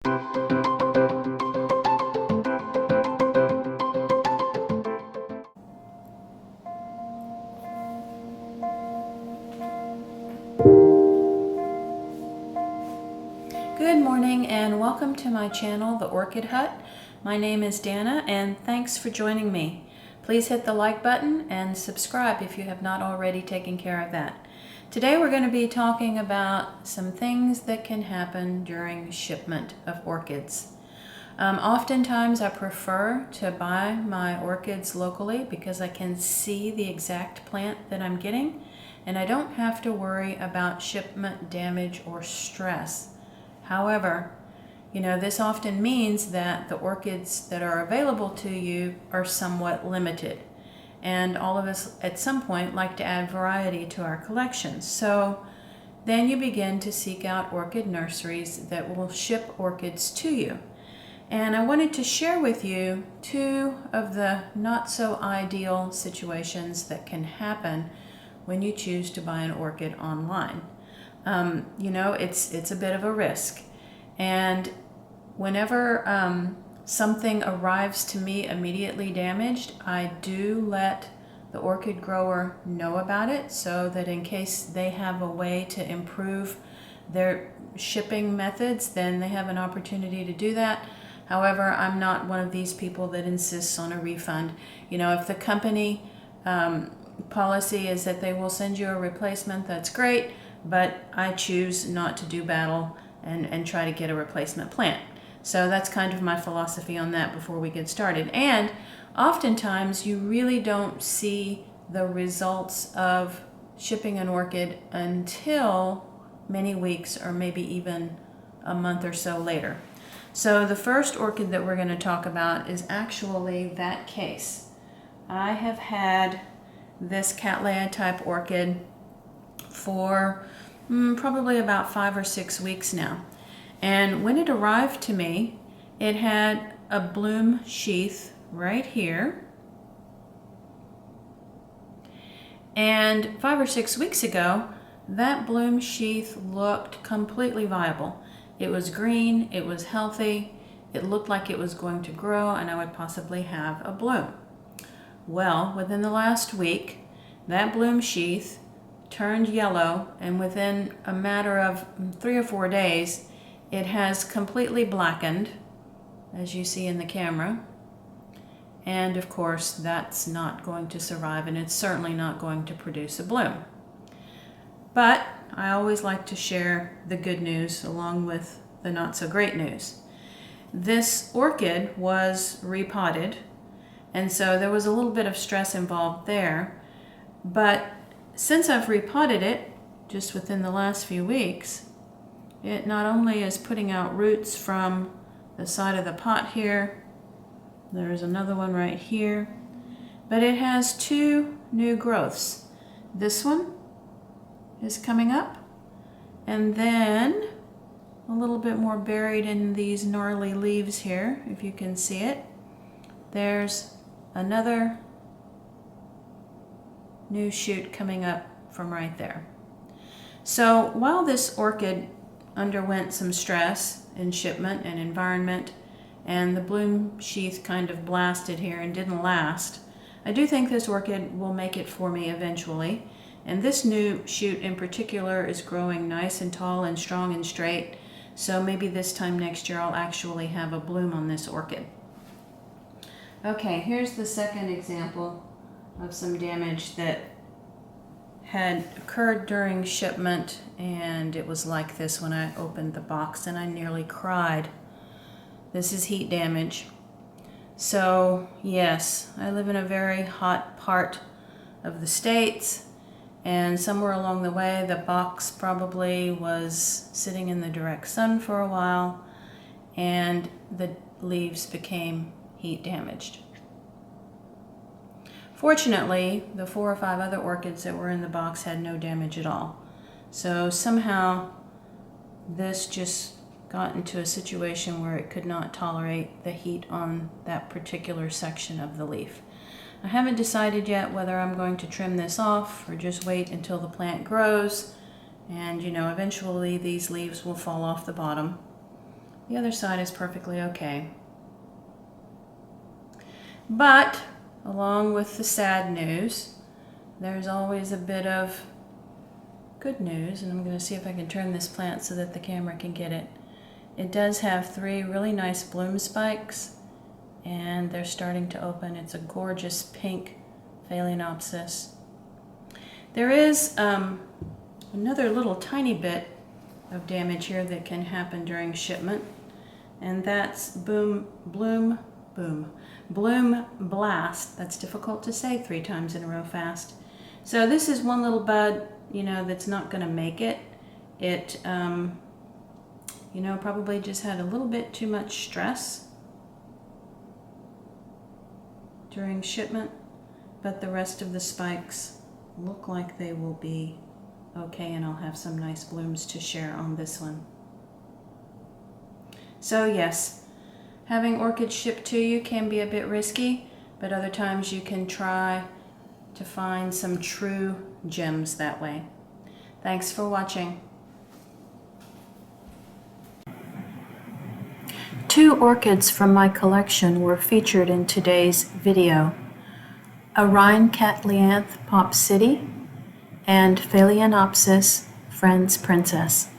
Good morning and welcome to my channel, The Orchid Hut. My name is Dana and thanks for joining me. Please hit the like button and subscribe if you have not already taken care of that. Today we're going to be talking about some things that can happen during shipment of orchids. Oftentimes I prefer to buy my orchids locally because I can see the exact plant that I'm getting and I don't have to worry about shipment damage or stress. However, this often means that the orchids that are available to you are somewhat limited. And all of us at some point like to add variety to our collections. So then you begin to seek out orchid nurseries that will ship orchids to you. And I wanted to share with you two of the not so ideal situations that can happen when you choose to buy an orchid online. It's a bit of a risk. And whenever something arrives to me immediately damaged, I do let the orchid grower know about it so that in case they have a way to improve their shipping methods, then they have an opportunity to do that. However, I'm not one of these people that insists on a refund. If the company policy is that they will send you a replacement, that's great. But I choose not to do battle and try to get a replacement plant. So that's kind of my philosophy on that before we get started. And oftentimes you really don't see the results of shipping an orchid until many weeks or maybe even a month or so later. So the first orchid that we're going to talk about is actually that case. I have had this Cattleya type orchid for probably about 5 or 6 weeks now. And when it arrived to me, it had a bloom sheath right here. And 5 or 6 weeks ago, that bloom sheath looked completely viable. It was green, it was healthy, it looked like it was going to grow and I would possibly have a bloom. Well, within the last week, that bloom sheath turned yellow, and within a matter of 3 or 4 days, it has completely blackened, as you see in the camera. And of course, that's not going to survive, and it's certainly not going to produce a bloom. But I always like to share the good news along with the not so great news. This orchid was repotted, and so there was a little bit of stress involved there. But since I've repotted it, just within the last few weeks, it not only is putting out roots from the side of the pot here, there's another one right here, but it has 2 new growths. This one is coming up, and then a little bit more buried in these gnarly leaves here, if you can see it. There's another new shoot coming up from right there. So while this orchid underwent some stress in shipment and environment, and the bloom sheath kind of blasted here and didn't last, I do think this orchid will make it for me eventually. And this new shoot in particular is growing nice and tall and strong and straight, so maybe this time next year I'll actually have a bloom on this orchid. Okay, here's the second example of some damage that had occurred during shipment, and it was like this when I opened the box and I nearly cried. This is heat damage. So yes, I live in a very hot part of the States, and somewhere along the way the box probably was sitting in the direct sun for a while and the leaves became heat damaged. Fortunately, the 4 or 5 other orchids that were in the box had no damage at all. So somehow this just got into a situation where it could not tolerate the heat on that particular section of the leaf. I haven't decided yet whether I'm going to trim this off or just wait until the plant grows, and eventually these leaves will fall off the bottom. The other side is perfectly okay. But along with the sad news, there's always a bit of good news, and I'm going to see if I can turn this plant so that the camera can get it. It does have 3 really nice bloom spikes, and they're starting to open. It's a gorgeous pink Phalaenopsis. There is another little tiny bit of damage here that can happen during shipment, and that's bloom blast. That's difficult to say 3 times in a row fast. So this is one little bud, you know, that's not going to make it. It, you know, probably just had a little bit too much stress during shipment, but the rest of the spikes look like they will be okay, and I'll have some nice blooms to share on this one. So yes, having orchids shipped to you can be a bit risky, but other times you can try to find some true gems that way. Thanks for watching. 2 orchids from my collection were featured in today's video. Orion Catleanth Pop City and Phalaenopsis Friends Princess.